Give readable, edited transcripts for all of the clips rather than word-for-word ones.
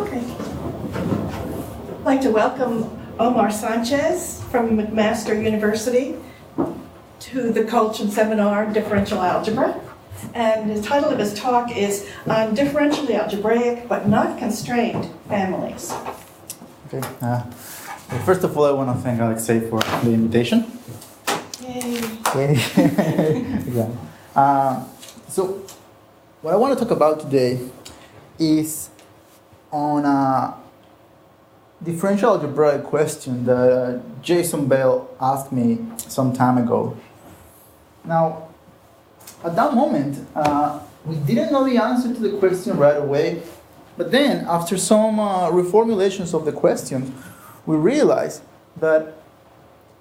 Okay. I'd like to welcome Omar Sanchez from McMaster University to the Colchin seminar, Differential Algebra. And the title of his talk is on differentially algebraic but not constrained families. Okay. First of all, I want to thank Alexei for the invitation. Yay. Yeah. So, what I want to talk about today is on a differential algebraic question that Jason Bell asked me some time ago. Now, at that moment, we didn't know the answer to the question right away, but then after some reformulations of the question, we realized that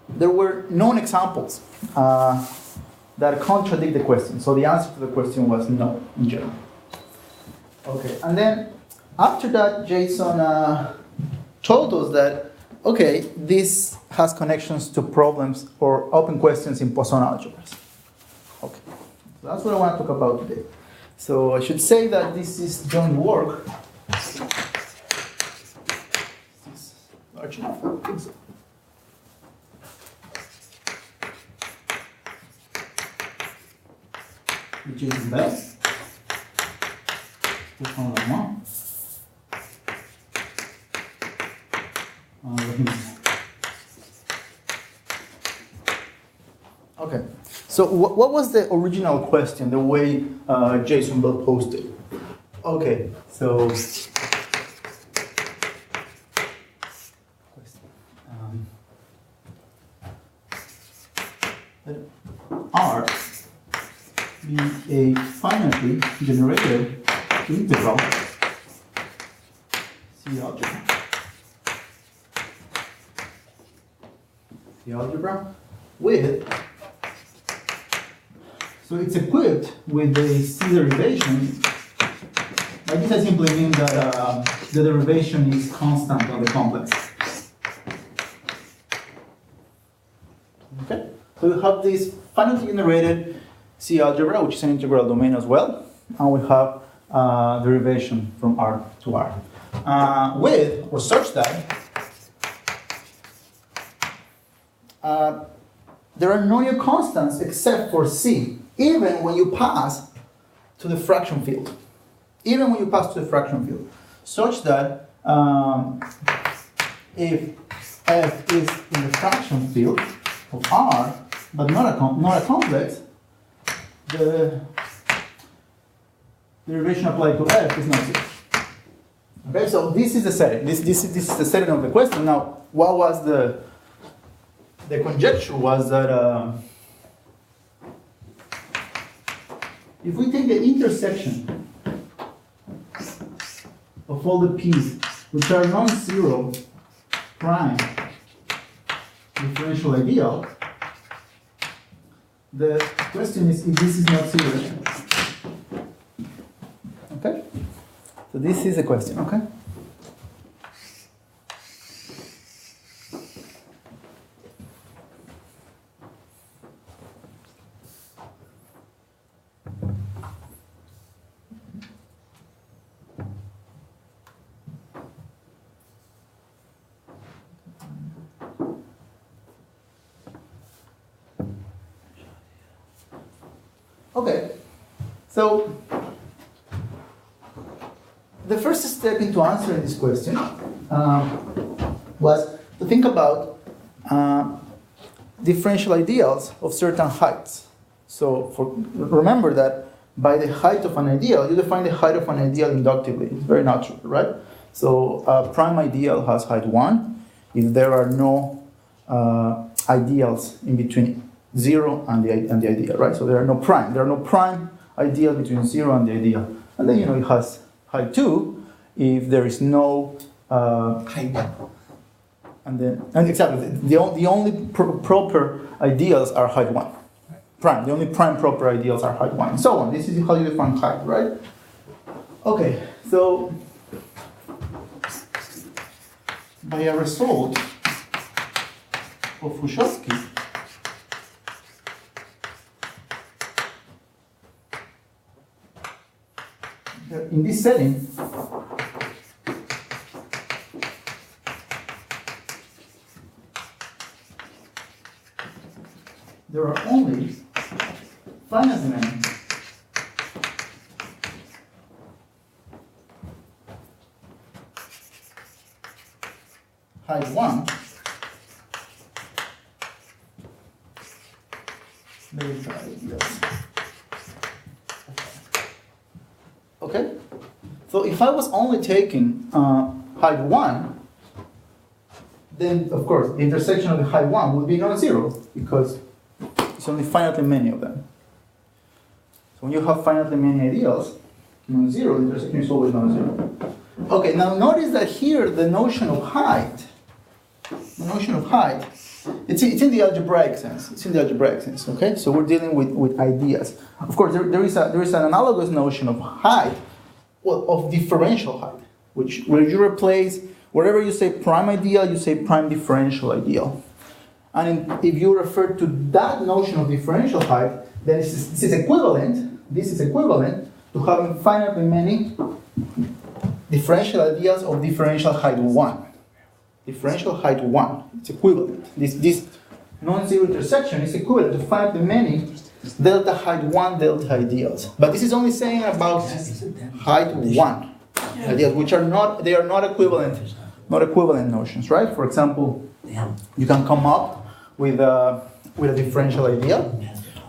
there were known examples that contradict the question. So the answer to the question was no in general. Okay, and then after that, Jason told us that, okay, this has connections to problems or open questions in Poisson algebras. Okay, so that's what I want to talk about today. So I should say that this is joint work. Is this large enough? I think so. Jason Bell. Okay, so what was the original question, the way Jason Bell posed it? Okay, so R be a finitely generated integral C algebra. C algebra with, so it's equipped with the C derivation. Like this, I simply mean that the derivation is constant on the complex. Okay, so we have this finitely generated C algebra, which is an integral domain as well, and we have derivation from R to R. With, or such that, there are no new constants except for C, even when you pass to the fraction field. Even when you pass to the fraction field. Such that if F is in the fraction field of R, but not a complex, the derivation applied to F is not zero. Okay, so this is the setting. This is the setting of the question. Now, what was the conjecture was that if we take the intersection of all the p's which are non-zero prime differential ideal, the question is if this is not zero. Okay? So this is the question, okay? Okay, so the first step into answering this question was to think about differential ideals of certain heights. So remember that by the height of an ideal, you define the height of an ideal inductively. It's very natural, right? So a prime ideal has height 1 if there are no ideals in between 0 and the ideal, right? So there are no prime ideal between 0 and the ideal. And then, it has height 2 if there is no height 1. And exactly, the only proper ideals are height 1. Prime, the only prime proper ideals are height 1, and so on. This is how you define height, right? Okay, so by a result of Fouchowski, in this setting, there are only finitely many height 1 delta ideals. Okay? So if I was only taking height 1, then of course the intersection of the height 1 would be non-zero because it's only finitely many of them. So when you have finitely many ideals, non-zero, the intersection is always non-zero. Okay, now notice that here the notion of height, it's in the algebraic sense. It's in the algebraic sense, okay? So we're dealing with ideas. Of course, there is an analogous notion of height, well, of differential height, where you replace, wherever you say prime ideal, you say prime differential ideal. And if you refer to that notion of differential height, then this is equivalent to having finitely many differential ideals of differential height 1. Differential height 1, it's equivalent. This non-zero intersection is equivalent to finitely many delta height 1 delta ideals. But this is only saying about height 1 ideals, which are not equivalent notions, right? For example, you can come up with a differential ideal,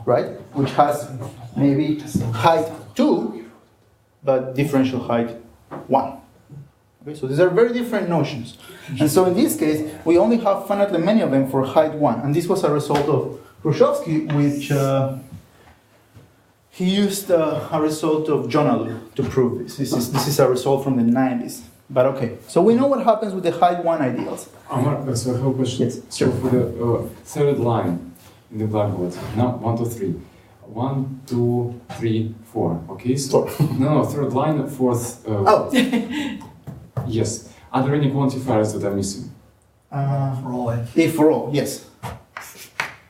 right? Which has maybe height 2, but differential height 1. Okay, so these are very different notions. And so in this case, we only have finitely many of them for height 1. And this was a result of Khrushchevsky, which he used a result of Jonalu to prove this. This is a result from the 90s. But okay, so we know what happens with the height 1 ideals. Omar, so I have a question. Yes, So sure. for the third line in the blackboard, now 1, 2, 3. 1, 2, 3, 4. Okay, so no, third line, fourth. Oh. Yes. Are there any quantifiers that are missing? For all f. If for all, yes.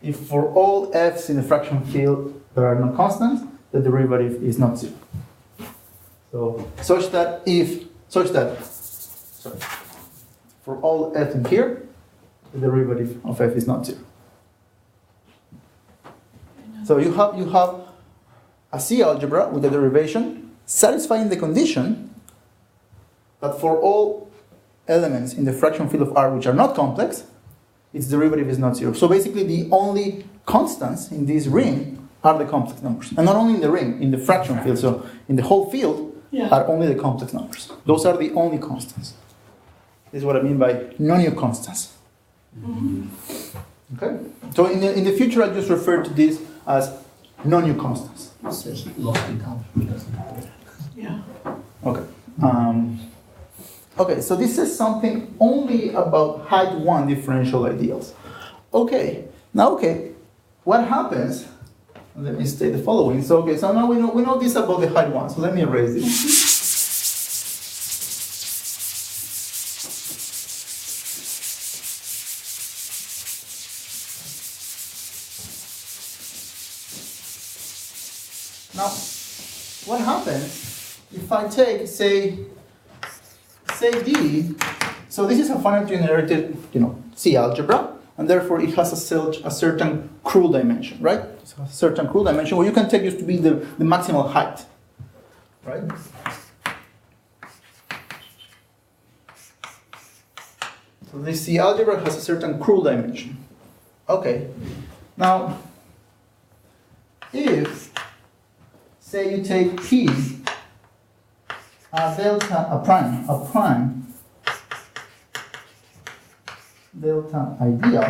If for all f's in the fraction field there are no constants, the derivative is not zero. So for all f in here, the derivative of f is not zero. So you have a C algebra with a derivation satisfying the condition that for all elements in the fraction field of R which are not complex, its derivative is not zero. So basically the only constants in this ring are the complex numbers. And not only in the ring, in the fraction field. So in the whole field are only the complex numbers. Those are the only constants. This is what I mean by non-new constants. Okay? So in the future I'll just refer to this as non-new constants. It's just lost in count. Yeah. Okay. Okay, so this is something only about height 1 differential ideals. Okay, now what happens? Let me state the following. So so now we know this about the height 1. So let me erase this. Now, what happens if I take, say D, so this is a finite generated, C algebra, and therefore it has a certain crude dimension, right? So a certain crude dimension where you can take just to be the maximal height, right? So this C algebra has a certain crude dimension. Okay, now if, say you take P, a prime delta ideal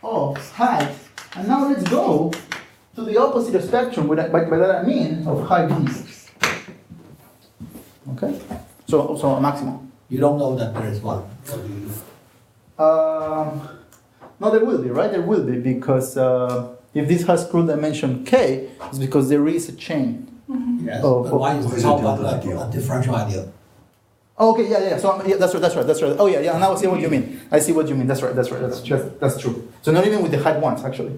of height, and now let's go to the opposite spectrum, by that I mean of height D. Okay? So a maximum. You don't know that there is one. So you, No, there will be, right? There will be, because if this has crude dimension K, it's because there is a chain. yes, Oh, but why is what it is talk a about delta ideal? a differential ideal? Okay, yeah. So that's right. Oh yeah. Now I see what you mean. That's right. That's true. So not even with the height ones, actually.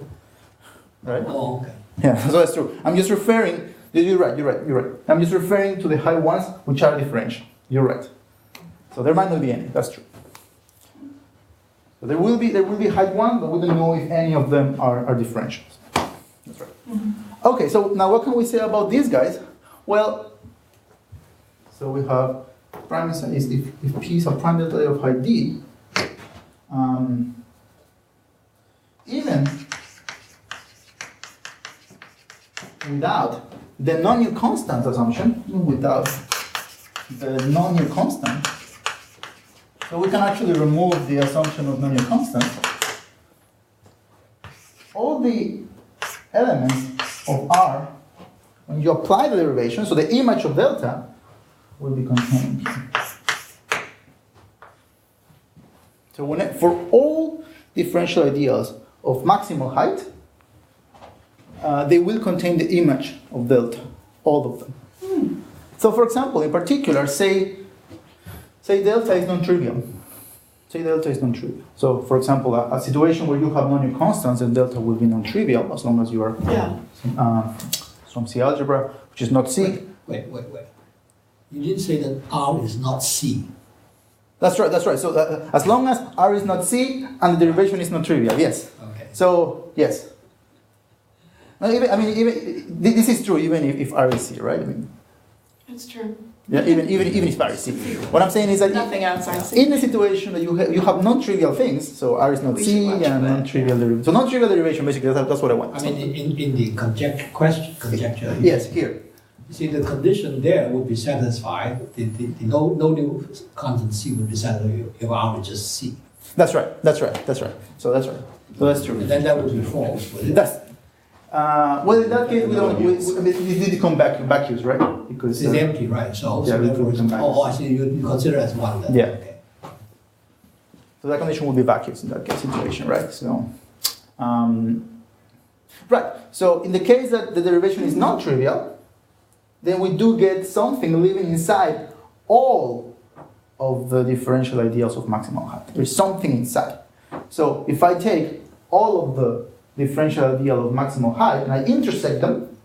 Right? Oh, okay. Yeah. So that's true. I'm just referring. You're right. I'm just referring to the height ones which are differential. You're right. So there might not be any. That's true. So there will be height 1, but we don't know if any of them are differentials. That's right. Okay, so now what can we say about these guys? Well, so we have prime is if P is a prime delta of height D, even without the non-new constant assumption, without the non-new constant, so we can actually remove the assumption of non-new constant. All the elements of R, when you apply the derivation, so the image of delta will be contained here. So for all differential ideals of maximal height, they will contain the image of delta, all of them. So for example, in particular, say delta is non-trivial. Say delta is non-trivial. So for example, a situation where you have non-new constants, and delta will be non-trivial as long as you are from C algebra, which is not C. Wait. You didn't say that R is not C. That's right. So as long as R is not C and the derivation is non-trivial, yes. Okay. So yes. Even this is true even if R is C, right? It's true. Yeah, even if R is C. What I'm saying is that Nothing outside C. in the situation that you have non-trivial things, so R is not C and non-trivial derivation. So non-trivial derivation, basically, that's what I want. I mean, in the conjecture. Yes, here. You see, the condition there would be satisfied. The no new constant C would be satisfied if R is just C. That's right. So that's true. And then that would be false. Would it? Well, in that case, we did come vacuous, right? Because it's empty, right? So therefore, I see. You consider as one. Then. Yeah. Okay. So that condition will be vacuous in that case situation, right? So, right. So in the case that the derivation is non-trivial, then we do get something living inside all of the differential ideals of maximal height. There's something inside. So if I take all of the differential ideal of maximal height and I intersect them,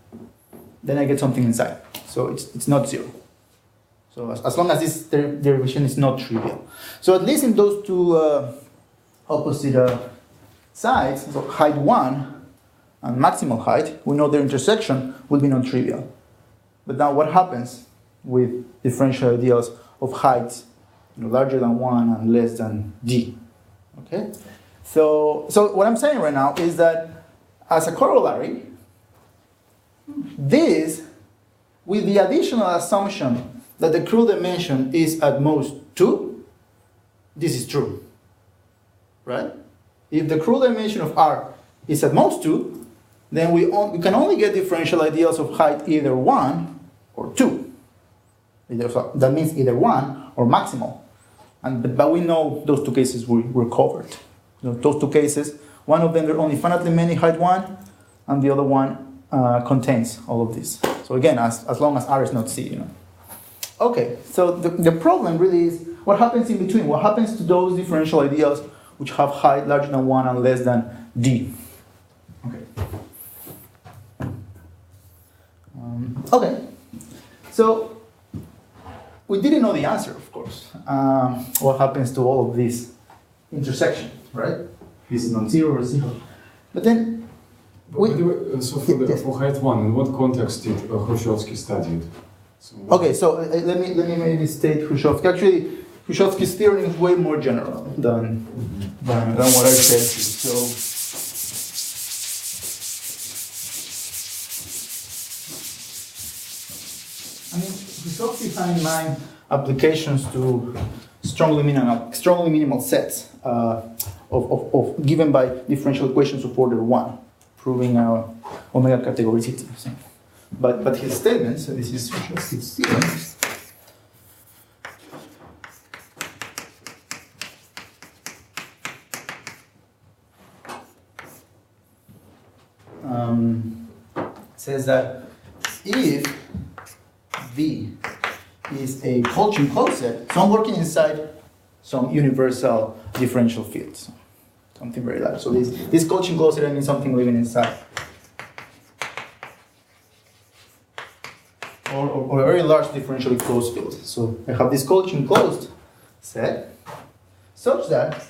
then I get something inside. So it's not zero. So as long as this derivation is not trivial. So at least in those two opposite sides, so height 1 and maximal height, we know their intersection will be non-trivial. But now what happens with differential ideals of heights larger than 1 and less than d? Okay? So what I'm saying right now is that as a corollary, this, with the additional assumption that the Krull dimension is at most 2, this is true, right? If the Krull dimension of R is at most 2, then we can only get differential ideals of height either 1 or 2. That means either 1 or maximal. But we know those two cases were covered. Those two cases, one of them there are only finitely many height 1, and the other one contains all of this. So again, as long as R is not C, Okay, so the problem really is what happens in between. What happens to those differential ideals which have height larger than 1 and less than d? Okay. Okay. So we didn't know the answer, of course. What happens to all of these intersections, right? This is non-zero or 0. But then... So for height 1, in what context did Hrushevsky study it? Okay, so let me maybe state Hrushevsky. Actually, Hrushevsky's theorem is way more general than what I said. So Hrushevsky had in mind applications to strongly minimal sets of given by differential equations of order 1, proving omega categoricity. But his statements, so this is Hrushevsky's theorem. Says that if V is a Cauchy closed set, so I'm working inside some universal differential fields, something very large. So this Cauchy closed set means something living inside, or a very large differentially closed field. So I have this Cauchy closed set, such that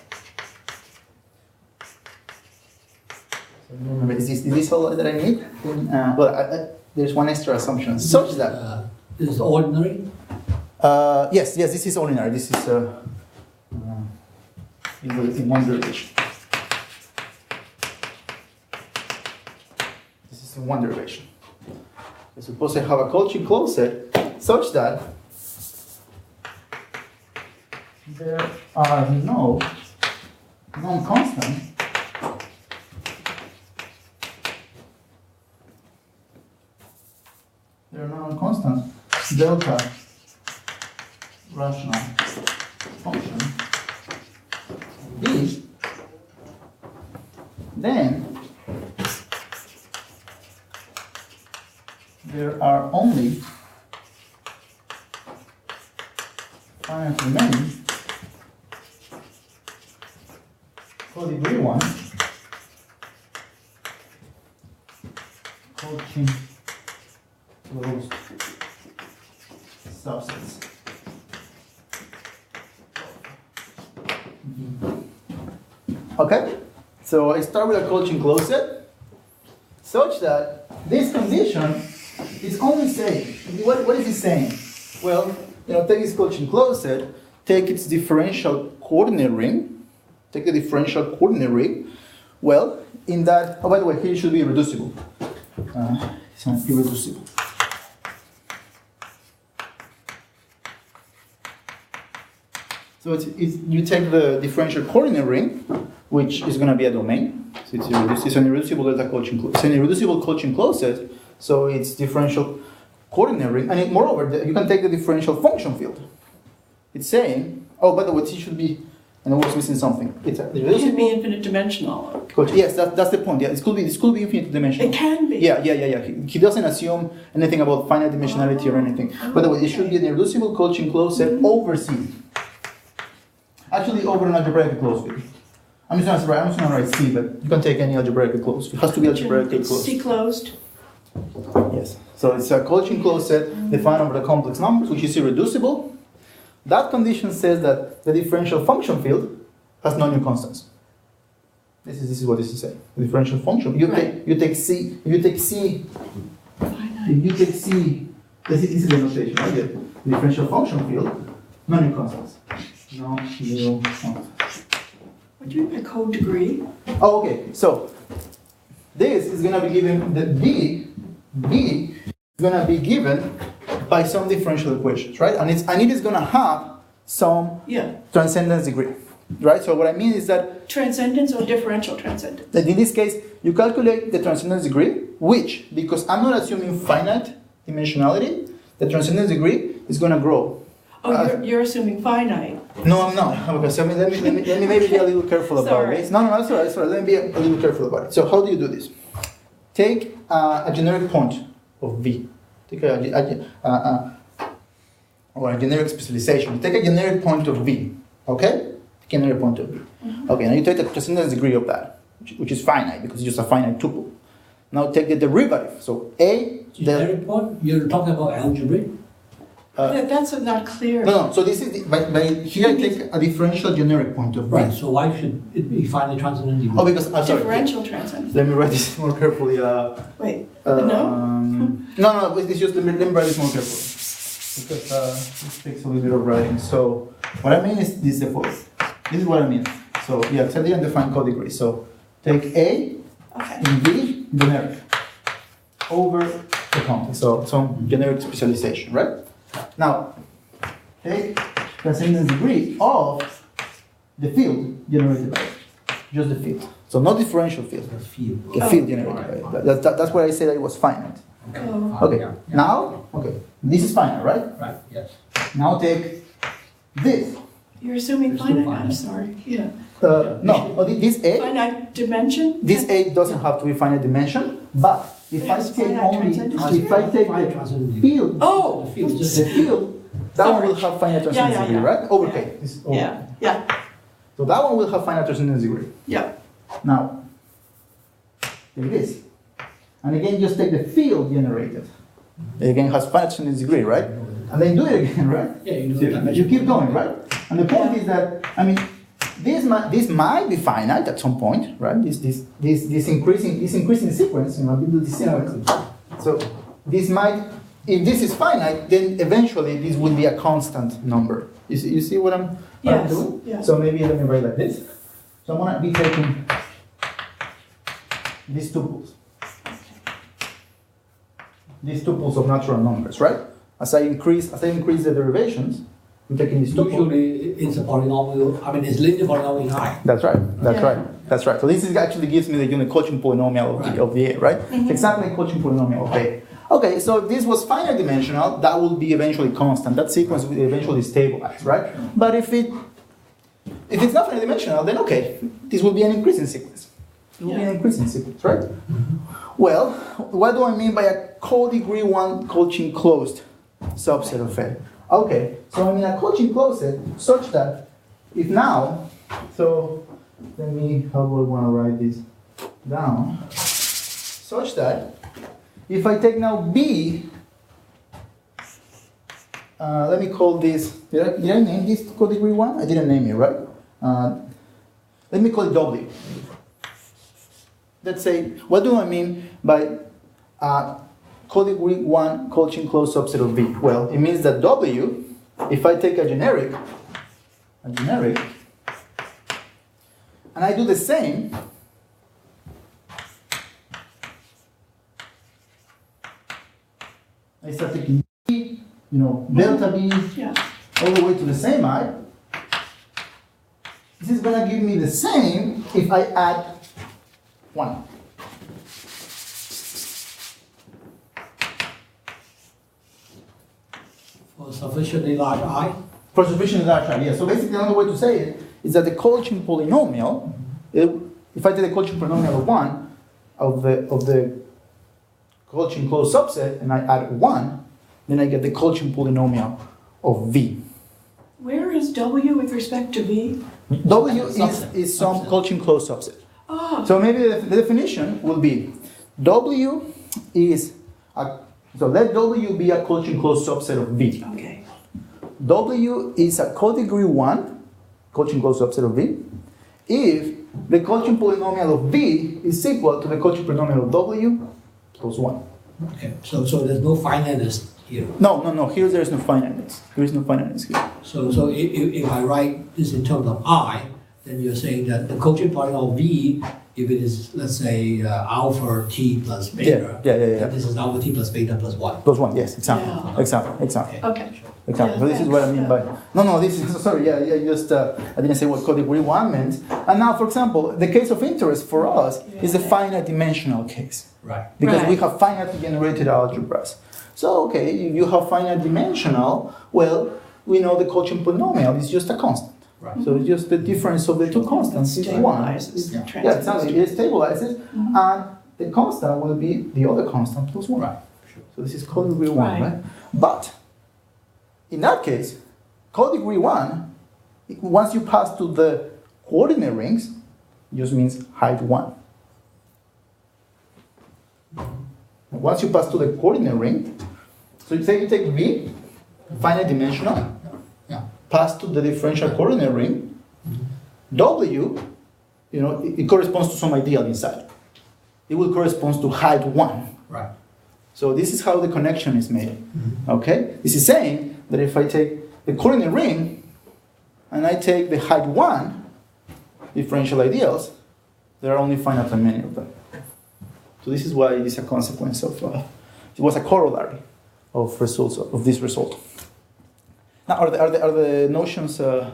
Remember, is this all that I need? There's one extra assumption, such that... This is ordinary. Yes, this is ordinary. This is in one derivation. This is in one derivation. Suppose I have a Cauchy closed set such that there are no non-constant delta rational function B, then there are only finite remaining co-degree one Cauchy closed subsets. Okay, so I start with a Cauchy closed set such that this condition is only saying, what is it saying? Well, take this Cauchy closed set, take its differential coordinate ring, take the differential coordinate ring. Well, in that, oh, by the way, here it should be irreducible. It's not irreducible. So you take the differential coordinate ring, which is going to be a domain. So it's an irreducible delta Cauchy closed. It's an irreducible Cauchy closed set. So it's differential coordinate ring. And moreover, you can take the differential function field. It's saying, oh, by the way, it should be, and I was missing something. It can be infinite dimensional. Yes, that's the point. Yeah, this could be infinite dimensional. It can be. Yeah. He doesn't assume anything about finite dimensionality or anything. By the way, it should be an irreducible Cauchy closed set over C. Actually, over an algebraic closed field. I'm just going to write C, but you can take any algebraic closed field. It has to be algebraically closed. C closed. Yes. So it's a Cauchy closed set defined over the complex numbers, which is irreducible. That condition says that the differential function field has no new constants. This is what this is saying. The differential function. You take C. This is the notation, right? The differential function field, no new constants. No new constants. What do you mean by co-degree? Oh, okay. So this is going to be given, the B is going to be given by some differential equations, right? And it is going to have some transcendence degree, right? So what I mean is that transcendence or differential transcendence? That in this case, you calculate the transcendence degree, which, because I'm not assuming finite dimensionality, the transcendence degree is going to grow. Oh, you're assuming finite. No, I'm not. Okay, so let me maybe be a little careful about this. No, that's all right. Let me be a little careful about it. So how do you do this? Take a generic point of V. Take a generic specialization. Take a generic point of V. Okay? Take a generic point of V. Okay, now you take the transcendence degree of that, which is finite because it's just a finite tuple. Now take the derivative. So A. Generic point? You're talking about algebra? That's not clear. No. So this is here I take a differential generic point of view. Right. So why should it be finally transcendent? Oh, because differential transcendence. Let me write this more carefully. Wait. No. It's just let me write this more carefully because this takes a little bit of writing. So what I mean is this the fourth. This is what I mean. So yeah, set the undefined codegree. So take A in V generic over the context. So some generic specialization, right? Now, take transcendence degree of the field generated by it. Just the field. So not differential field. The field. The field generated by it. That's why I said that it was finite. Okay. Now, this is finite, right? Right, yes. Now take this. You're assuming finite? I'm sorry. Yeah. No, this A. Finite dimension? This A doesn't have to be finite dimension, but if I take the field, the field, that one will have finite transcendence degree, right? Over K. Yeah. So that one will have finite transcendence degree. Yeah. Now, take this. And again, just take the field generated. It again has finite transcendence degree, right? And then do it again, right? Yeah, you keep going, right? And the point is that, this might be finite at some point, right? This increasing sequence, this sequence. So this might, if this is finite, then eventually this would be a constant number. You see what I'm doing? Yes. So maybe let me write like this. So I'm gonna be taking these tuples. These tuples of natural numbers, right? As I increase the derivations, I'm taking these tuples. Usually it's a polynomial, it's linear polynomial in I. That's right. So this actually gives me the unit Cauchy polynomial of the A, right? It's exactly Cauchy polynomial of A. Okay, so if this was finite dimensional, that will be eventually constant. That sequence will eventually stabilize, right? But if it's not finite dimensional, then okay, this will be an increasing sequence. It will be an increasing sequence, right? Well, what do I mean by a co-degree 1 Cauchy closed subset of A? Okay, so I mean a Cauchy closed set such that if now, so how do I want to write this down? Such that if I take now B, let me call this, did I name this co-degree 1? I didn't name it, right? Let me call it W. Let's say, what do I mean by co-degree 1 Cauchy closed subset of V? Well, it means that W, if I take a generic, and I do the same, I start taking B, delta B, all the way to the same I. This is going to give me the same if I add 1. For sufficiently large I? For sufficiently large I, yeah. So basically another way to say it is that the Cauchy polynomial, if I take the Cauchy polynomial of 1, of the Cauchy closed subset, and I add 1, then I get the Cauchy polynomial of V. Where is W with respect to V? W is some Cauchy closed subset. Oh. So maybe the definition will be W is so let W be a Cauchy closed subset of V. Okay. W is a co-degree 1 Cauchy closed subset of V if the Cauchy polynomial of V is equal to the Cauchy polynomial of W plus 1. Okay, so there's no finiteness here. No. Here there is no finiteness. There is no finiteness here. So if I write this in terms of I, then you're saying that the Cauchy polynomial of V, if it is, let's say, alpha t plus beta, yeah. this is alpha t plus beta plus 1. Plus 1, yes, exactly. Yeah. Exactly. Okay. Exactly. So this is what I mean by this is sorry. I didn't say what co-degree 1 meant. And now, for example, the case of interest for us is the finite dimensional case, Right. because we have finitely generated algebras. So okay, you have finite dimensional. Well, we know the Cauchy polynomial is just a constant. Right. So it's just the difference of the two constants is 1. Yeah, exactly. It stabilizes, and the constant will be the other constant plus 1. Right. Sure. So this is co-degree 1, right? But in that case, co-degree 1, once you pass to the coordinate rings, it just means height 1. Once you pass to the coordinate ring, so you say you take V, finite dimensional, pass to the differential coordinate ring, W, it corresponds to some ideal inside. It will correspond to height 1. Right. So this is how the connection is made. Okay? This is saying that if I take the coordinate ring and I take the height 1 differential ideals, there are only finitely many of them. So this is why it is a consequence of, it was a corollary of results of this result. Now, are the notions, do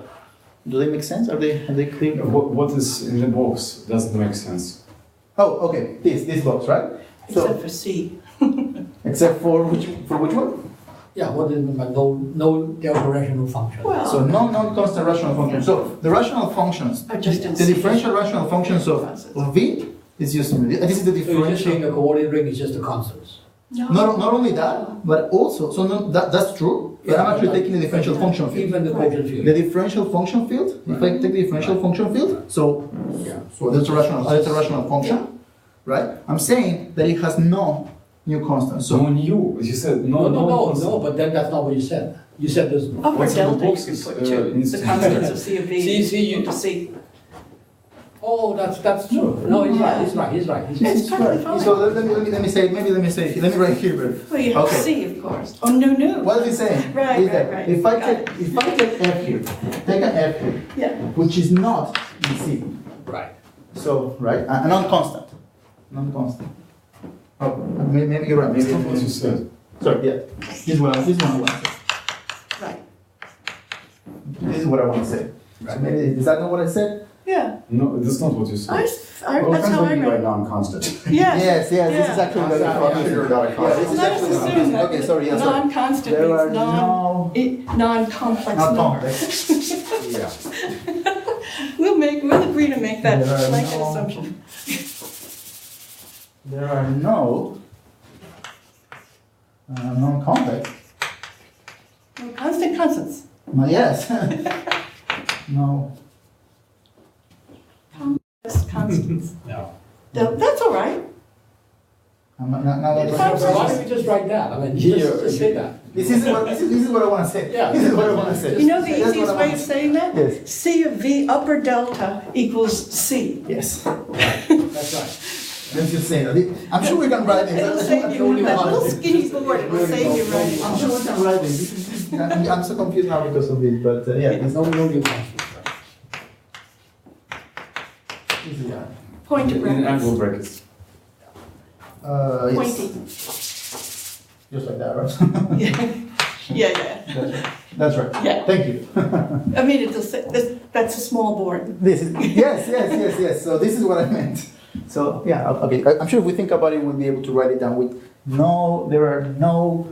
they make sense? Are they clear? What is in the box doesn't make sense. Oh, okay. This box, right? Except for C. Except for which one? Yeah, what is no delta rational function? Well, So non-constant rational functions. So the rational functions, I just didn't the see differential rational functions of V is just this is the So you're just saying differential. the coordinate ring is just the constants. Not only that, but also that's true. But I'm actually taking the differential function field. Even the quotient field. The differential function field. If I take the differential function field, so that's a rational function, right? I'm saying that it has no new constant. So new, you said no constant. But then that's not what you said. You said there's Upper What's in the delta you boxes, could put too, needs the to- constants of C of V. See, you- to C. Oh, that's true. No, he's right. He's right. It's perfectly fine. So let me write here. Well, you have Okay. C, of course. Oh, no. What is he saying? Right, Is that right. If I Got take F here, take an F here, Yeah. which is not in C. Right. So, right, a non-constant. Non-constant. Oh, maybe you're right. That's Maybe not what you said. Sorry, yeah. This is what I want to say. Right. This is what I want to say. So maybe, is that not what I said? Yeah. No, that's not what you said. That's how I read it. non-constant. Yeah. Yes, this is Yeah. actually what I thought. Figured out a Yeah, constant. this is Let us actually assume that okay, sorry, yes, sorry. non-constant There are means non-complex not number. complex. Yeah. We'll agree to make that There are blanket no- assumption. There are no non-complex. No, constant constants. Yes. No. Constants. No. That's all right. Now So why don't we just write that? I mean, just say that. this is what I want to say. Yeah. This is what I want to say. You know the That's what easiest I way wanna of say. saying that? Yes. C of V upper delta equals C. Yes. That's right. Let's just say that. I'm sure we can write it. It'll save you, that little skinny board, it will save you writing. I'm sure we can write it. I'm so confused now because of it, but yeah. There's no new constant. This is that. Point In brackets. angle brackets. Yes. Pointy. Just like that, right? Yeah. That's right. Yeah. Thank you. I mean, that's a small board. This is yes. So this is what I meant. So yeah, okay. I'm sure if we think about it, we'll be able to write it down with no. There are no.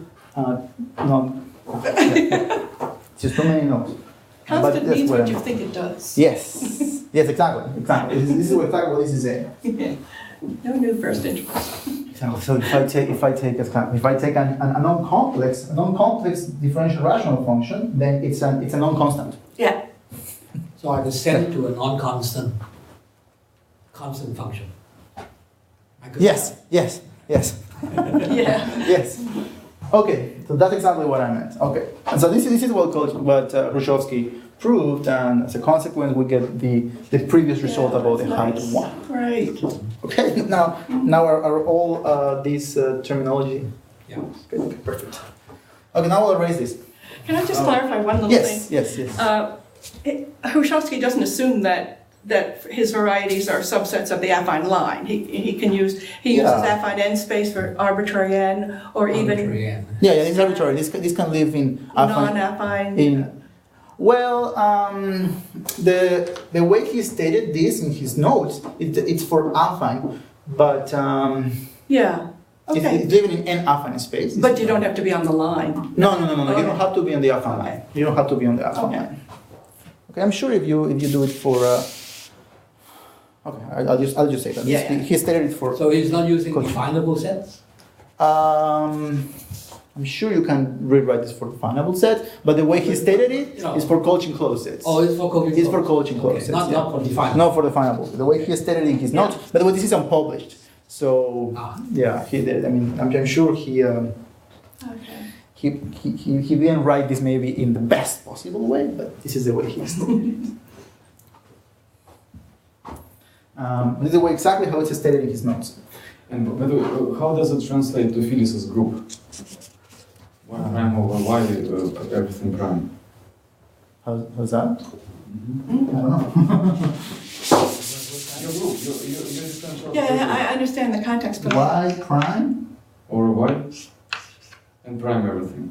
Just too many no's. But Constant that's means what what I you meant. think it does. Yes. Yes. Exactly. This is exactly what this is saying. No new first interval. So if I take a non-complex differential rational function, then it's a non-constant. Yeah. So I can set it to a non-constant function. I could- Yes. Yeah. Yes. Okay, so that's exactly what I meant. Okay, and so this is what Hrushevsky proved, and as a consequence, we get the previous result Yeah, about the that's height nice. of one. Right. Okay, now are all this terminology? Yeah. Okay, perfect. Okay, now I'll erase this. Can I just clarify one little thing? Yes. Hrushevsky doesn't assume that his varieties are subsets of the affine line. He uses Yeah. affine n space for arbitrary n, or even Arbitrary n. Yeah, it's arbitrary. This can live in affine. non-affine. Well, the way he stated this in his notes, it's for affine, but Yeah. Okay. it's living in n affine space. But you don't have to be on the line. No. You Okay. don't have to be on the affine line. You don't have to be on the affine Okay. line. Okay, I'm sure if you do it for. Okay, I'll just say that. Yeah. He stated it for. So he's not using Cool. definable sets? I'm sure you can rewrite this for definable set, but the way he stated it No. is for Cauchy closed sets. Oh, it's for Cauchy It's for Cauchy Okay, closed sets. not yeah. for definable. No, for definable. The way he stated it in his notes. By the way, this is unpublished. So Ah. yeah, he did. I mean, I'm sure Okay. he didn't write this maybe in the best possible way, but this is the way he stated it. This is the way exactly how it's stated in his notes. And by the way, how does it translate to Phyllis's group? Y prime over y, everything prime. How's that? Mm-hmm. I don't know. Your group, your differential Yeah, I understand the context, but Y prime. or y and prime everything.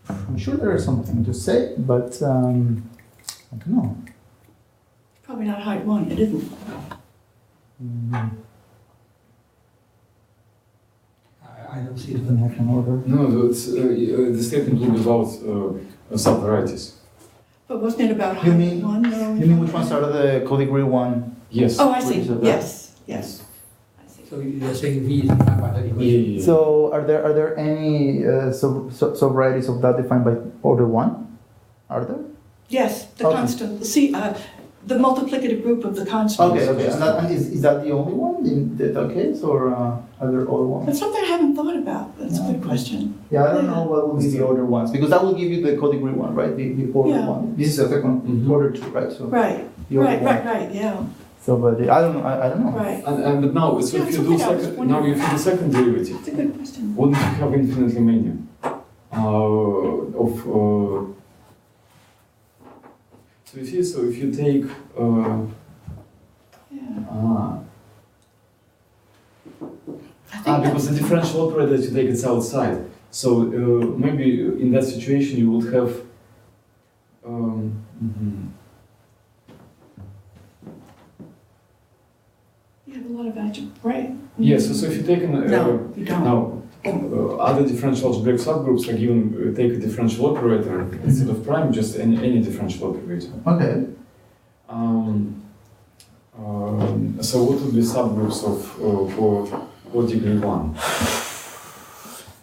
I'm sure there is something to say, but I don't know. probably not height 1. It isn't. I don't see Doesn't it. have an order. No, it's, the statement will be about subvarieties. But wasn't it about height You mean- 1? No. You mean which ones are the co-degree one? Yes. Oh, I see. Which is that? Yes. I see. So you're saying V is defined by that equation? Yeah. So are there any sub-varieties of that defined by order one? Are there? Yes, the Okay. constant. the multiplicative group of the constants. Okay. And is that the only one in that case, or are there other ones? That's something I haven't thought about. That's a good question. Yeah, I don't know what will be the order ones, because that will give you the co-degree one, right? The order Yeah. one. This is a second order two, right? So Right, the order one. right, yeah, So, but I don't know. I don't know. right. And but now, so Yeah, if you something do I was second, wondering. now if you do second derivative, It's a good question. wouldn't you have infinitely many of? So you see, so if you take Yeah. I think because the differential operator you take it's outside, so maybe in that situation you would have. you have a lot of algebra, right? Yes, so if you take an No, you don't. now other differential algebraic subgroups are given take a differential operator instead of prime, just any differential operator. Okay. So what would be subgroups of for degree 1?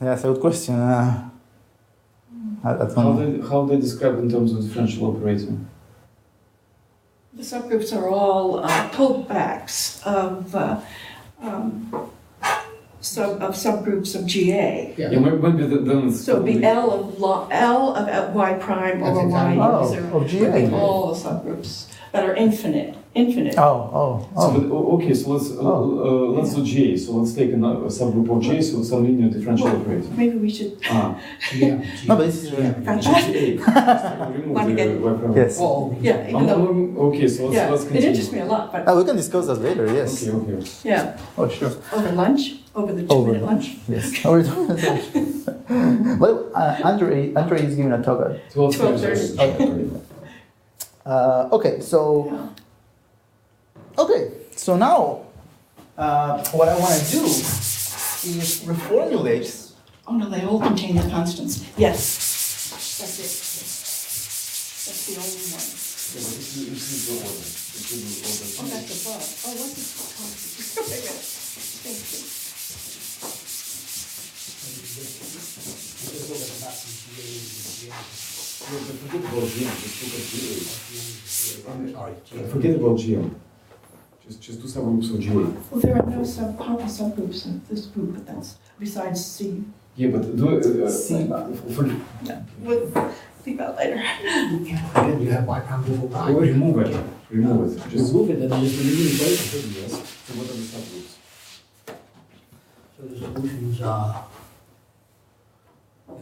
Yeah, that's a good question. I don't know. How they describe in terms of differential operator? The subgroups are all pullbacks of subgroups of GA. Yeah, maybe then it's So it'd be L of y prime That's over y exactly- Oh, zero. of GA. Would be all the subgroups that are infinite. Oh. So, but, okay, so let's do GA. So let's take a subgroup of GA, so some linear differential operator. Maybe we should. Yeah. No, but this is GA. Remove Want to the get- y prime. yes. Oh, Yeah, even though. Okay, so let's Yeah, it continue. interests me a lot, but Oh, we can discuss that later. Yes. Okay. yeah, Oh, sure. over lunch, over the 2-minute lunch. Yes. Well, Andre is giving a talk. 12:30. Okay, so. Yeah. Okay, so now what I want to do is reformulate. Oh no, they all contain the constants. Yes, that's it. That's the only one. Yeah, but this is the order. This is the order. Oh, that's above. Oh, what's this called? Wait a minute. Thank you. Forget about GM, just look at GA. sorry. Forget about GM. Just do subgroups of GA. Well, there are no proper subgroups in this group, but that's besides C. Yeah, but do See. Yeah, we'll think about later. Again, you have y prime over prime. remove it. Remove it. Just Remove it and then just remove the equation. yes. So what are the subgroups? So the solutions are. Y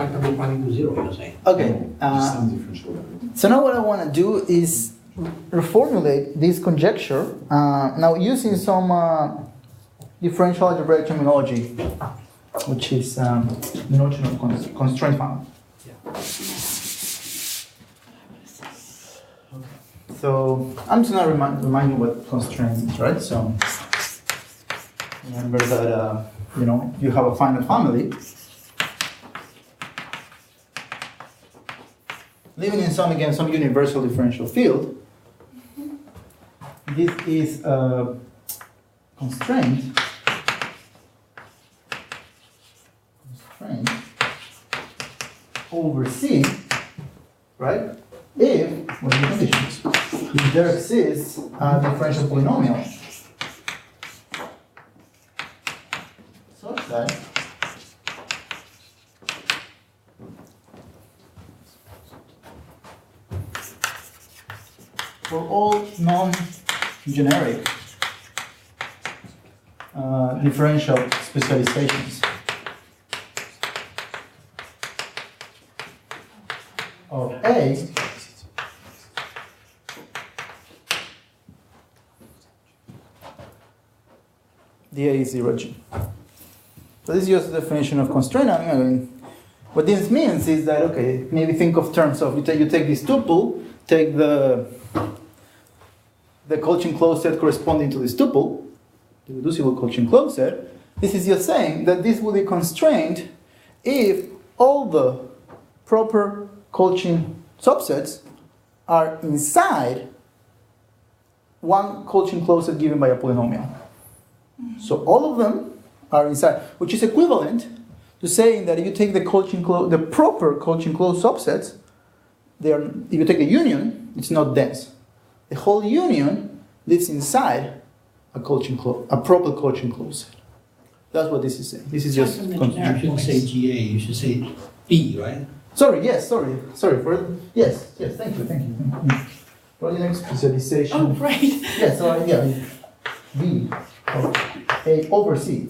prime prime to 0, you're saying. Okay. Just some differential operator. So now what I want to do is reformulate this conjecture now using some differential algebraic terminology, which is the notion of constraint function. So I'm just going to remind you what constraint is, right? So remember that you have a finite family living in some universal differential field. This is a constraint over C, right? If, what are the conditions? If there exists a differential polynomial such that for all non-generic differential specializations of A, the A is zero G. So this is just the definition of constraint. I mean, what this means is that, okay, maybe think of terms of, you take this tuple, take the Cauchy closed set corresponding to this tuple, the reducible Cauchy closed set. This is just saying that this will be constrained if all the proper Cauchy subsets are inside one Cauchy closed set given by a polynomial. So all of them are inside, which is equivalent to saying that if you take the proper Cauchy closed subsets, if you take a union, it's not dense. The whole union lives inside a proper Cauchy closed set. That's what this is saying. This is just From the You generic shouldn't say GA, you should say B, right? sorry for yes, thank you. For the next specialization. Oh, right. Yes, so B of A over C.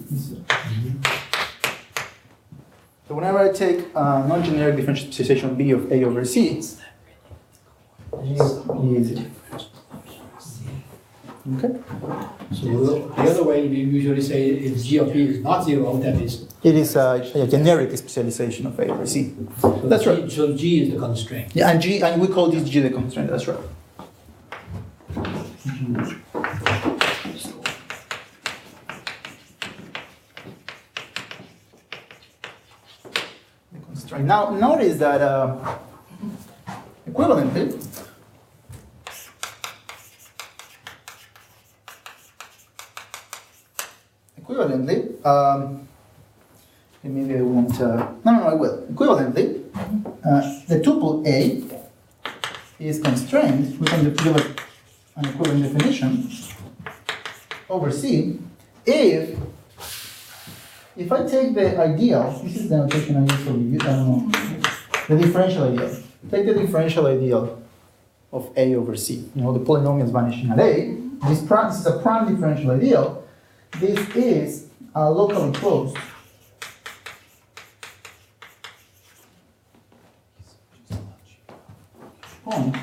So whenever I take non-generic differential specialization B of A over C, G is okay. So the other way we usually say if G of B is not zero, that is. It is a generic specialization of A over C. So That's G, right. So G is the constraint. Yeah, and we call this G the constraint. That's right. The constraint. Now notice that equivalently. Maybe I won't. No, I will. Equivalently, the tuple A is constrained. We can give it an equivalent definition over C if I take the ideal. This is the notation I usually use. I don't know. The differential ideal. Take the differential ideal of A over C. The polynomials vanishing at A. This is a prime differential ideal. This is locally closed point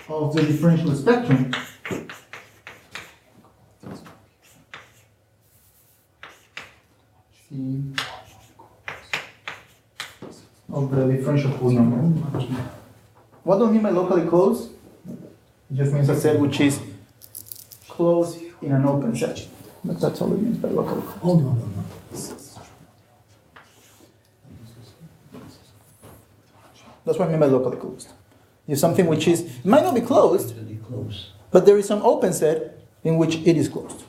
of the differential spectrum of the differential polynomial. What do I mean by locally closed? It just means a set which is closed in an open set. But that's all it means by locally closed. Oh, no. That's what I mean by locally closed. It's something which is, it might not be closed, Close. but there is some open set in which it is closed.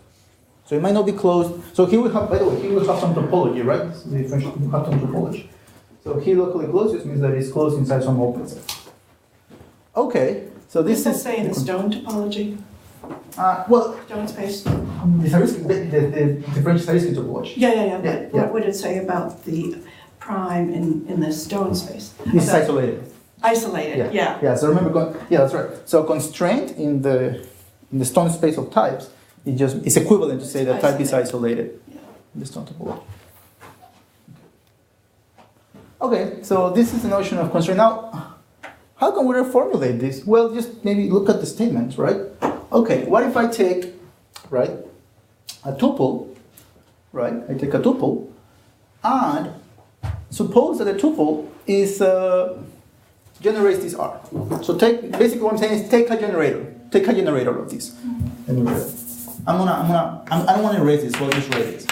So it might not be closed. So here we have, by the way, here we have some topology, right? So the differential, we have some topology. So here locally closed just means that it's closed inside some open set. Okay, so this Does is. that say in the stone topology? Well, Stone space? the differential statistic topology. Yeah. But Yeah. what would it say about the prime in the stone space? This is About- isolated. Isolated, yeah. Yeah, so remember, that's right. So constraint in the stone space of types, it's equivalent to say that type is isolated Yeah. in the stone topology. Okay, so this is the notion of constraint. Now, how can we reformulate this? Well, just maybe look at the statements, right? Okay, what if I take, right, a tuple, right? I take a tuple, and suppose that the tuple is generates this R. So basically what I'm saying is take a generator of this. I don't want to erase this, so I'll just write this.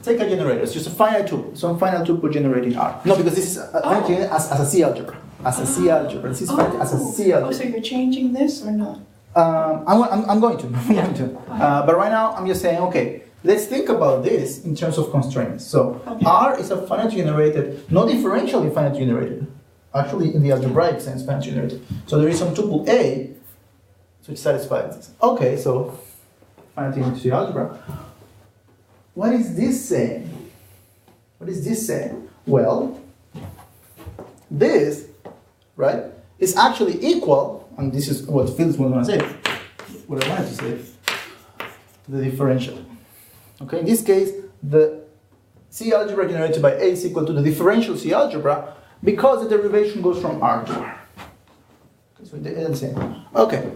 Take a generator, it's just a finite tuple, some finite tuple generating R. No, because this is as a C algebra. As a C algebra. This is as a C algebra. Oh, so you're changing this or not? I'm going to. Yeah. But right now I'm just saying, okay, let's think about this in terms of constraints. So Okay. R is a finite generated, not differentially finite generated. Actually, in the algebraic sense, finite generated. So there is some tuple A which satisfies this. Okay, so finite generated algebra. What is this saying? Well, this, right, is actually equal, and this is what Phillips was going to say, what I wanted to say, the differential. Okay, in this case, the C algebra generated by A is equal to the differential C algebra because the derivation goes from R to R. Okay, so they're the same. Okay,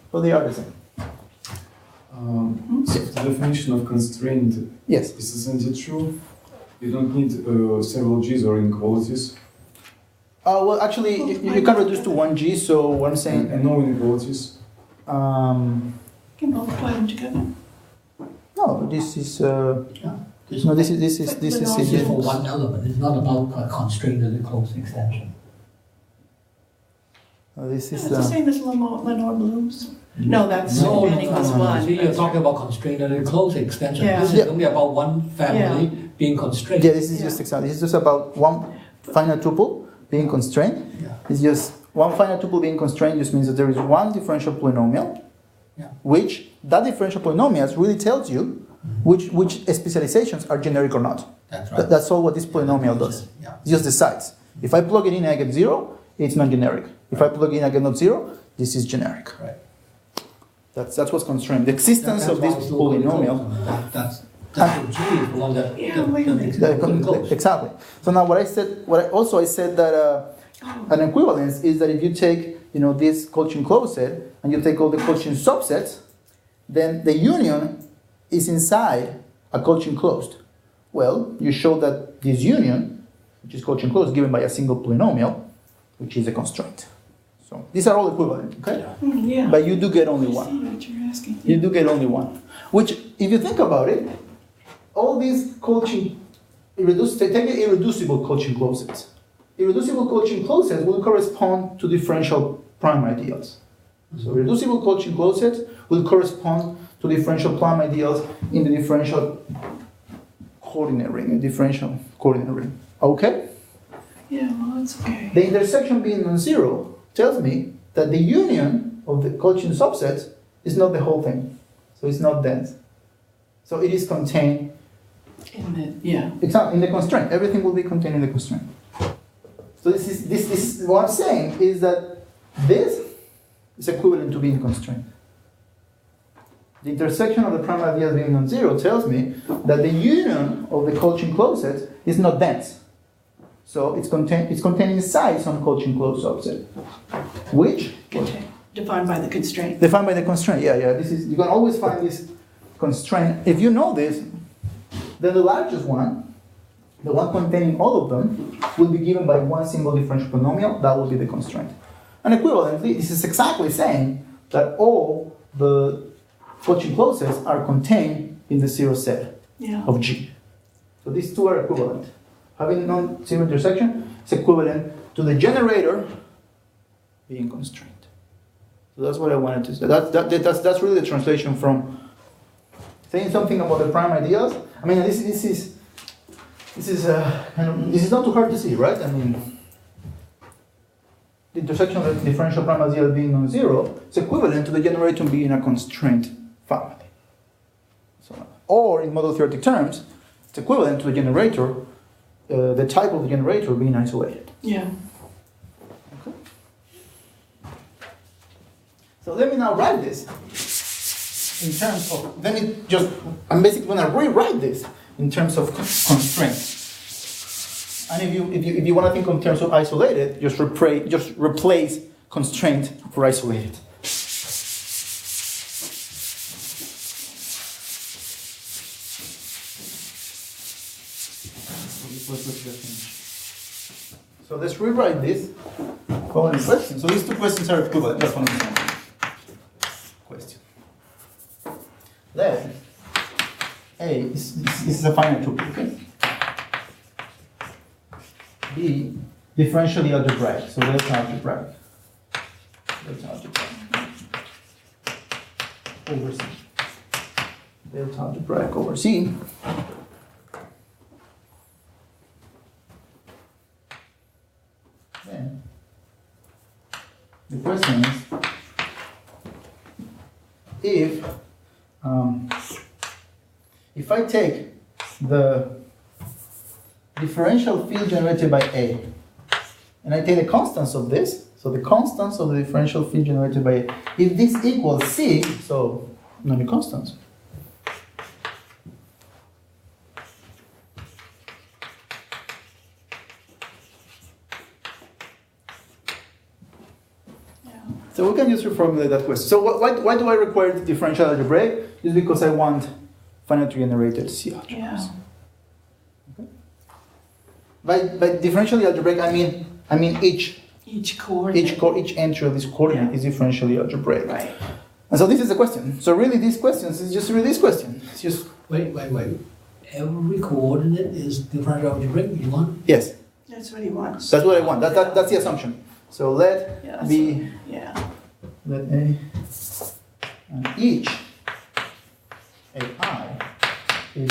so they are the same. So the definition of constraint Yes. is essentially true. You don't need several G's or inequalities Well, actually, you can reduce to 1G, so what I'm saying, and no inequalities. You can multiply them together. no, this is, This no, this is this is for one element. It's not about a constraint of the closed extension. this It's is, the same as Lenore-Bloom's. No, that's n equals one. See, you're talking about constraint of the closed extension. Yeah. This is only about one family being constrained. yeah, this is just example. This is just about one finite tuple being constrained Yeah. is just one finite tuple being constrained just means that there is one differential polynomial, Yeah. which that differential polynomial really tells you which specializations are generic or not. That's right. That's all what this polynomial does. Yeah. It just decides. If I plug it in and I get 0, it's not generic. If I plug it in and I get not 0, this is generic. Right. That's what's constrained. The existence of this That's why polynomial. That's what G is the one that. Yeah, wait a minute. Close. Exactly. So now what I said that an equivalence is that if you take this Cauchy closed set and you take all the Cauchy subsets, then the union is inside a Cauchy closed. Well, you show that this union, which is Cauchy closed, given by a single polynomial, which is a constraint. So these are all equivalent, okay? Yeah. But you do get only I one. see what you're asking. You do get only one. Which, if you think about it, all these Cauchy, take an irreducible Cauchy closets. Irreducible Cauchy closets will correspond to differential prime ideals. So irreducible Cauchy closets will correspond to differential prime ideals in the differential coordinate ring, Okay? Yeah, well, that's okay. The intersection being non-zero tells me that the union of the Cauchy subsets is not the whole thing. So it's not dense. So it is contained in the constraint. Everything will be contained in the constraint. So this is what I'm saying is that this is equivalent to being constrained. The intersection of the prime ideas being non-zero tells me that the union of the Cauchy closets is not dense. So it's contained inside some Cauchy closed subset, which Defined by the constraint. defined by the constraint. Yeah. This is you can always find this constraint. If you know this, then the largest one, the one containing all of them, will be given by one single differential polynomial. That will be the constraint. And equivalently, this is exactly saying that all the Cauchy closets are contained in the zero set of G. So these two are equivalent. Having non-zero intersection is equivalent to the generator being constrained. So that's what I wanted to say. That's really the translation from saying something about the prime ideas. I mean, this is not too hard to see, right? I mean, the intersection of the differential prime ideal being non-zero is equivalent to the generator being a constraint family. So, or in model theoretic terms, it's equivalent to the generator, the type of the generator being isolated. Yeah. Okay. So let me now write this in terms of, I'm basically going to rewrite this in terms of constraints. And if you want to think in terms of isolated, just replace constraint for isolated. So let's rewrite this following question. So these two questions are equivalent. That's one question. Then A this is a finite tuple, okay? B, differentially algebraic. So delta algebraic. Over C. Delta algebraic over C. Then the question is if I take the differential field generated by A and I take the constants of this, so the constants of the differential field generated by A, if this equals C, so non constants, so we can just reformulate that question. So why do I require the differential algebraic? Just because I want finite generated C algebras. Yeah. Okay. By differentially algebraic, I mean each coordinate. Each entry of this coordinate is differentially algebraic. Right. And so this is the question. So really, these questions is just really this question. It's just Wait. Every coordinate is differential algebraic. You want? yes. That's what he wants. That's what I want. That's the assumption. So let B. Yeah. Let A and each AI is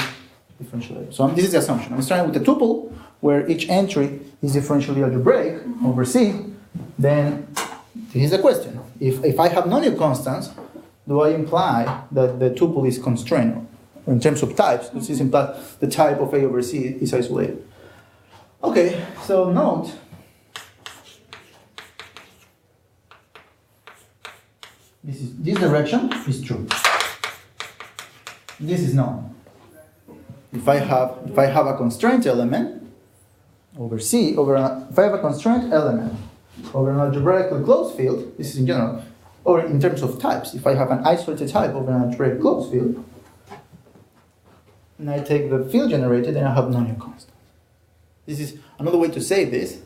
differential. So this is the assumption. I'm starting with the tuple where each entry is differentially algebraic over C, then this is the question. If I have no new constants, do I imply that the tuple is constrained? In terms of types, this implies the type of A over C is isolated. Okay, so note this direction is true. This is known. If I have a constraint element over C if I have a constraint element over an algebraically closed field, this is in general, or in terms of types, if I have an isolated type over an algebraic closed field, and I take the field generated, then I have no new constant. This is another way to say this,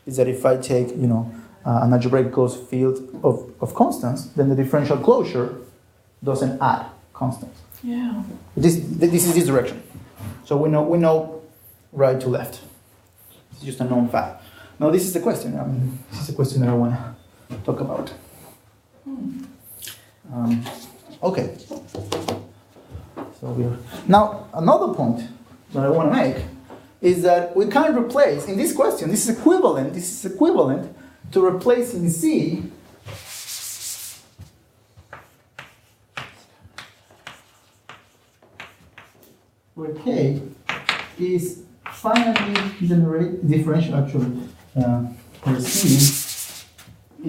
is that if I take, an algebraic closed field of constants, then the differential closure doesn't add constants. Yeah. This is this direction. So we know right to left. It's just a known fact. Now this is the question. This is the question that I want to talk about. Okay. So now another point that I want to make is that we can't replace in this question. This is equivalent to replacing C where K is finally generated differential actually where C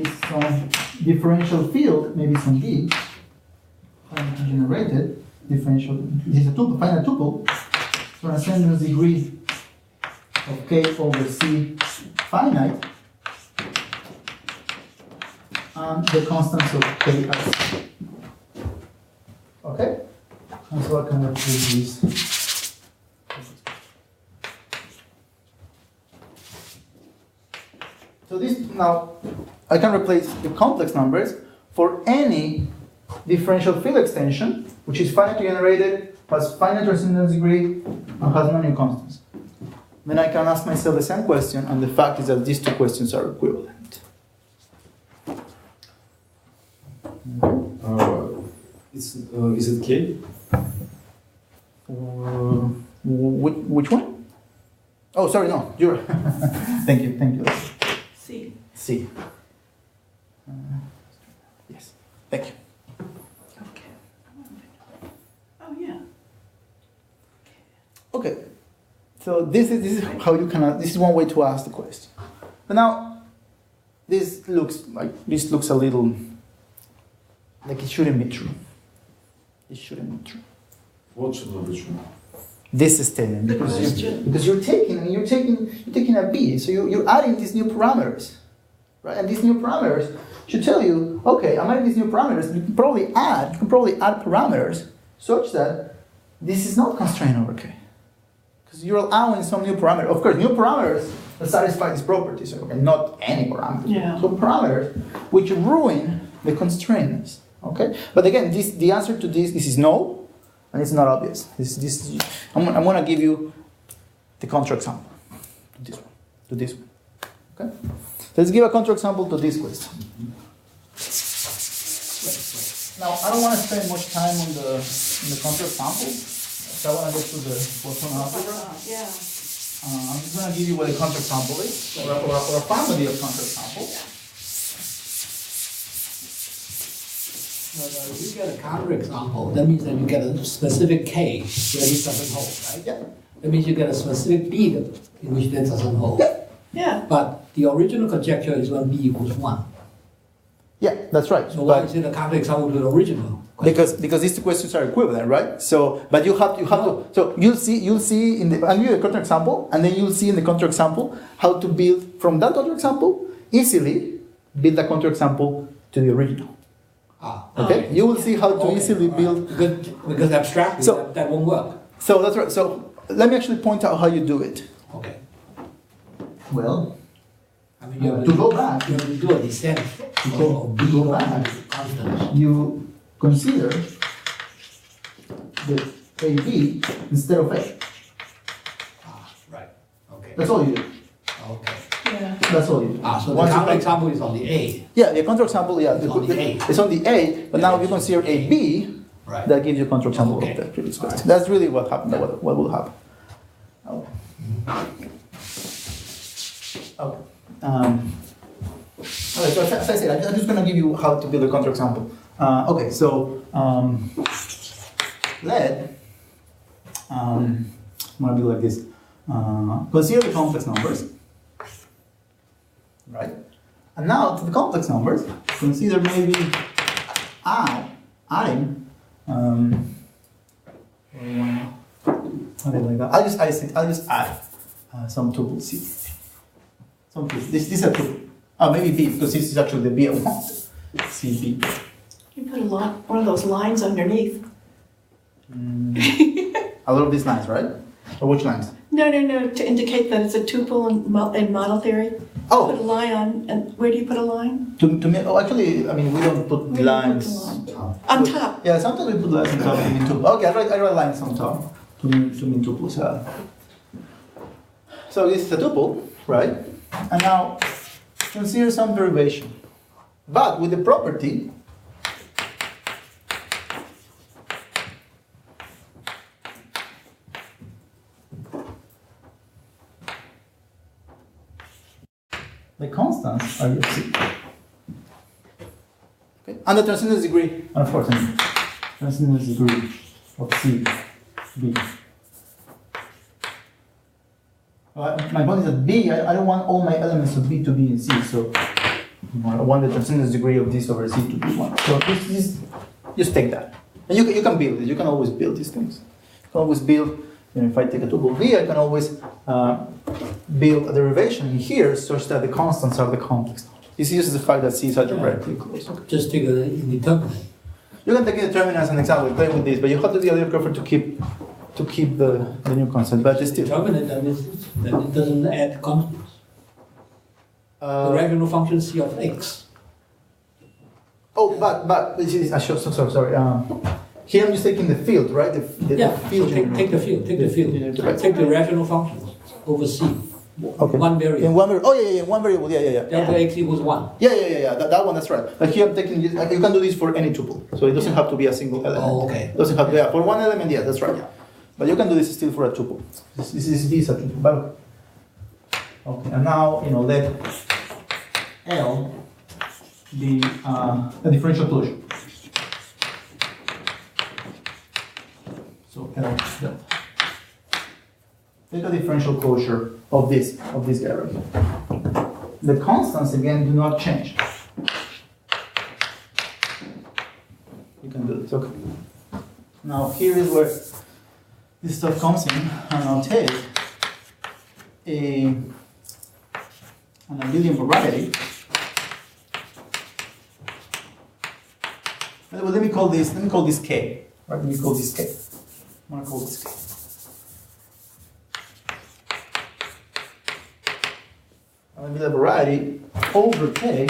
is some differential field, maybe some B, finally generated differential. This is a tuple, finite tuple, so an ascending degree of K over C finite, and the constants of K as C. Okay? And so I can replace this. So this now I can replace the complex numbers for any differential field extension which is finitely generated, has finite ascending degree, and has no new constants. Then I can ask myself the same question, and the fact is that these two questions are equivalent. Is it K? Which one? Oh, sorry, no, you're. Thank you. C. Yes, thank you. Okay. Oh, yeah. Okay, so this is how you can. This is one way to ask the question. But now, this looks a little like it shouldn't be true. It shouldn't be true. What should not be true? This statement because you're taking a B, so you're adding these new parameters, right? And these new parameters should tell you, okay, I'm adding these new parameters. You can probably add parameters such that this is not constrained over K, because you're allowing some new parameter. Of course, new parameters that satisfy these properties, okay, not any parameters. Yeah. So parameters which ruin the constraints. Okay, but again, the answer to this is no. And it's not obvious. I'm going to give you the counterexample to this one. Okay? Let's give a counterexample to this question. Now, I don't want to spend much time on the counterexample. So I want to get to the Poisson algebra. Yeah. I'm just going to give you what a counterexample is, or a family of counterexamples. If you get a counterexample, that means that you get a specific K where this doesn't hold, right? Yeah. That means you get a specific B in which that doesn't hold. Yeah. But the original conjecture is when B equals 1. Yeah, that's right. So why is it a counterexample to the original question? Because these two questions are equivalent, right? So, but you have to. So you'll see in the. I'll give you a counterexample, and then you'll see in the counterexample how to build from that counterexample easily build a counterexample to the original. Okay, you will see how to easily build. Because abstractly, So- that won't work. So that's right. So let me actually point out how you do it. Okay. Well, I mean, you have to go back, you have to do a descent go- of to B go over back. constant. you consider the AB instead of A. Right. Okay. That's all you do. Okay. Yeah. That's all you do. So the Once you counterexample is on the A. Yeah, the counterexample, yeah, It's on the A. it's on the A, but now if you consider a B, Right. that gives you a counterexample Okay. of the previous question. Alright. That's really what happened. What will happen. Oh. Okay. Okay, so as I said, I'm just going to give you how to build a counterexample. Okay, so let I'm going to build like this. Consider the complex numbers, right? And now to the complex numbers, consider maybe adding something like that. I'll just add some tuple C. Some tuple. This is a tuple. Oh, maybe B, because this is actually the B I want. CB. You put one of those lines underneath. A lot of these lines, right? Or which lines? No, to indicate that it's a tuple in model theory. Oh. Put a line on, and where do you put a line? To me, actually, I mean, we don't put Where do you lines. put the line? On top. Yeah, sometimes we put lines on top to mean tuples. Okay, I write lines on top to mean tuples. So this is a tuple, right? And now consider some derivation, but with the property the constants are your C. Okay. And the transcendence degree, and of course, transcendence degree of C, B. My point is that B, I don't want all my elements of B to be in C, so I want the transcendence degree of this over C to be 1. So this just take that. And you can build it, you can always build these things. You can always build, if I take a tuple V, I can always build a derivation in here such that the constants are the complex numbers. This uses the fact that C is algebraically closed. Okay. Just take a determinant. You can take a determinant as an example, play with this, but you have to be a little careful to keep the new concept, but it's still. Determinant, then it doesn't add constants. The rational function C of X. Oh, but sorry. Here I'm just taking the field, right? The field. So take the field. Take the field. Take the rational functions over C. Okay. One variable. In one variable. Oh yeah, one variable. Yeah. Delta X equals 1. Yeah. That one. That's right. But here I'm taking. You can do this for any tuple, so it doesn't have to be a single element. Oh, okay. It doesn't have to. Yeah, for one element. Yeah, that's right. But you can do this still for a tuple. This is a tuple. But okay, and now let L be a differential closure. So L delta. Take a differential closure of this guy right here. The constants again do not change. You can do this. Okay. Now here is where this stuff comes in, and I'll take an abelian variety. Well, let me call this K. Right? Let me call this K. I'm gonna call this K. An abelian variety over K,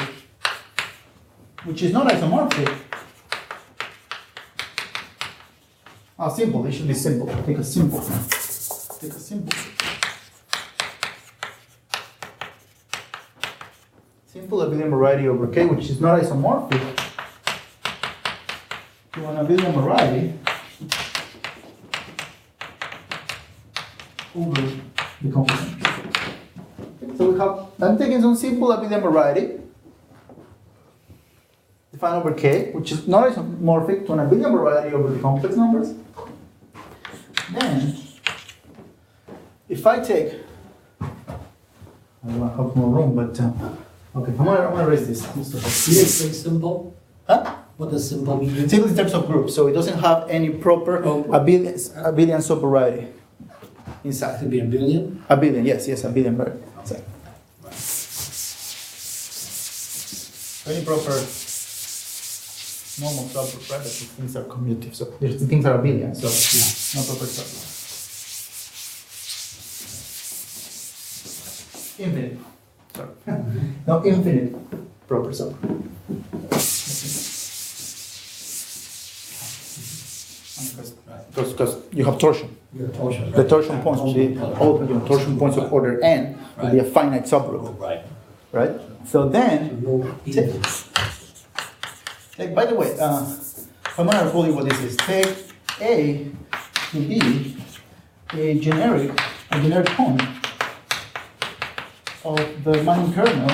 which is not isomorphic. Simple. It should be simple. Take a simple. Simple abelian variety over K, which is not isomorphic to an abelian variety over the complex. So I'm taking some simple abelian variety defined over K, which is not isomorphic to an abelian variety over the complex numbers. Then, if I take, I don't have more room, but okay, I'm gonna raise this. Is it simple? Huh? What does simple mean? Simple in terms of group, so it doesn't have any proper abelian subvariety inside. It could be a billion. Abelian, yes, abelian variety. Inside. Any proper normal subgroup, right? But these things are commutative, so these things are abelian, so no proper subgroup. Infinite. Sorry. No, infinite proper subgroup. Because you have torsion. The torsion points will be all torsion points of order n will be a finite subgroup. Right? So then, by the way, I'm going to tell you what this is. Take A to be a generic point of the Manning kernel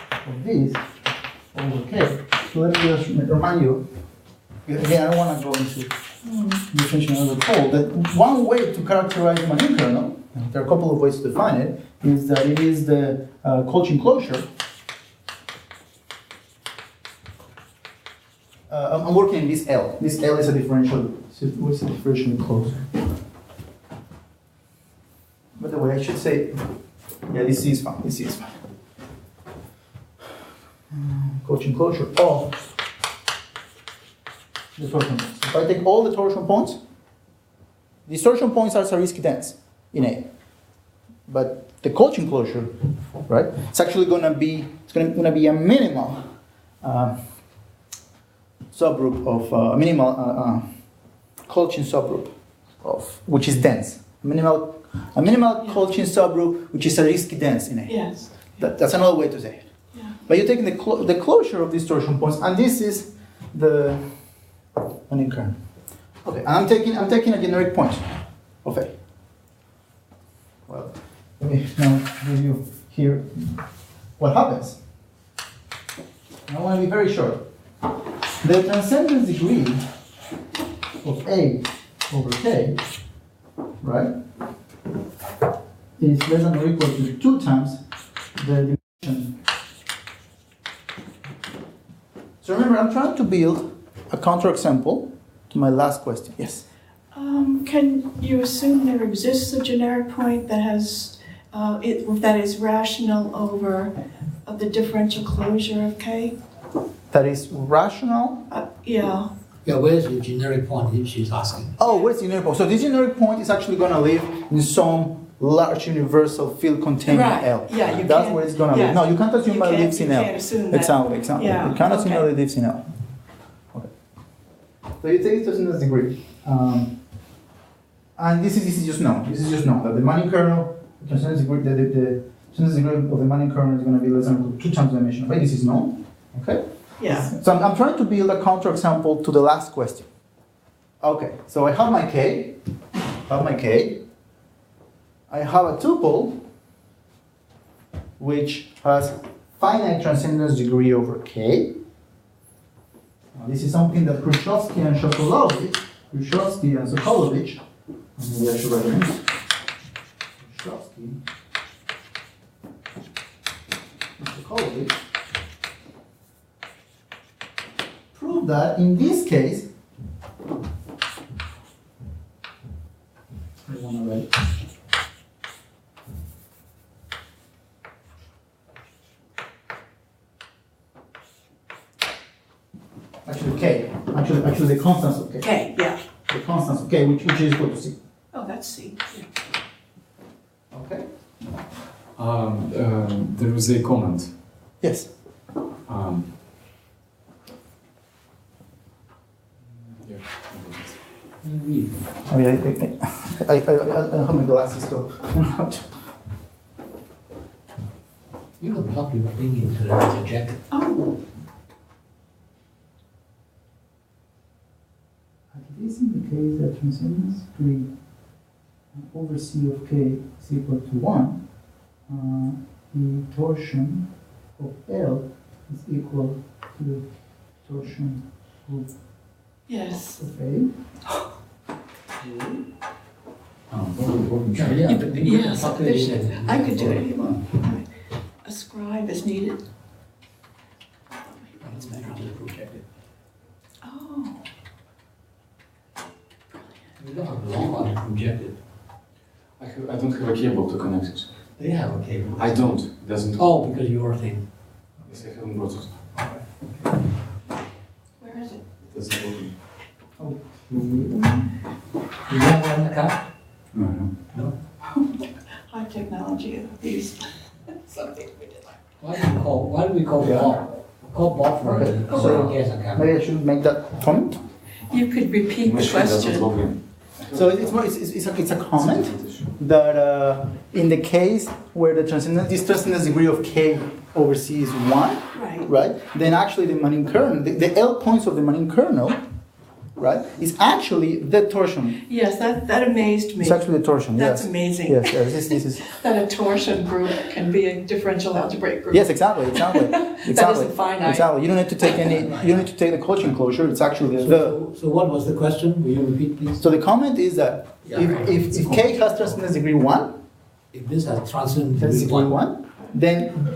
of this over K. So let me just remind you, again, I don't want to go into definition of the code, that one way to characterize the Manning kernel, there are a couple of ways to define it, is that it is the Colchin closure. I'm working in this L. This L is a differential. What's the differential closure? By the way, I should say, yeah, this is fine. This is fine. Colchin closure of the torsion points. If I take all the torsion points, these torsion points are Zariski dense in A. But the Colchin closure, right? It's actually going to be a minimal subgroup of minimal Colchin subgroup of which is dense. A minimal Colchin subgroup which is Zariski dense in A. Yes. That's another way to say it. Yeah. But you're taking the closure of these torsion points, and this is the Manning kernel. Okay, and I'm taking a generic point of A. Well, let me now review here what happens. I want to be very short. The transcendence degree of A over K, right, is less than or equal to 2 times the dimension. So remember, I'm trying to build a counterexample to my last question. Yes? Can you assume there exists a generic point that has that is rational over the differential closure of K? That is rational. Yeah. Yeah, where's the generic point if she's asking? Oh, where's the generic point? So this generic point is actually going to live in some large universal field containing Right. L. Yeah, you That's can't- where it's going to yes. live. No, you can't assume that it lives in You L. can't assume that. Exactly. Yeah, You can't assume okay. that it lives in L. Okay. So you take it to transcendence degree. And this is just known. This is just known that the Manning kernel, the transcendence degree, the transcendence degree of the Manning kernel is going to be less than or equal to 2 times the dimension. Right? This is known. Okay. Yeah. So I'm trying to build a counterexample to the last question. Okay. So I have my K. I have a tuple which has finite transcendence degree over K. Now, this is something that Khrushchevsky and Sokolovich, maybe I should write it. Khrushchevsky and Sokolovich proved that in this case, I want to write. Actually, K. Actually, the constants of K. K. Yeah. The constants of K, which is equal to C. Oh, that's C. Yeah. Okay. There was a comment. Yes. Yeah. I mean, I don't have my glasses, so You can plug your thing into the jacket. Oh. It is in the case that transcendence degree over C of K is equal to 1, the torsion of L is equal to the torsion of Yes. A. Yes. I could do it if you want. A scribe is needed. It's better to project it. Oh. You don't have a long one to project it. I don't have a cable to connect it. They have a cable. I don't. It doesn't. Oh, because your thing. Yes, I haven't brought it. Where is it? It doesn't open. You have one in the car? No, no. High technology of these. Something we did like. Why do we call Bob? Call Bob for Okay. it. So- So he has a camera. Maybe I should make that comment. You could repeat the Machine doesn't log question. in. So it's a comment that in the case where this transcendence degree of K over C is 1, Right. right? Then actually the Manning kernel, the L points of the Manning kernel right, is actually the torsion. Yes, that amazed me. It's actually the torsion, That's yes. amazing. Yes, yes, this is... That a torsion group can be a differential algebraic group. Yes, exactly. Exactly. isn't finite. Exactly. You don't need to take any. You don't need to take the Cauchy enclosure. It's actually the. So what was the question? Will you repeat, please? So the comment is that Yeah, if K has transcendence degree 1, If this has transcendent that's degree degree one, 1, then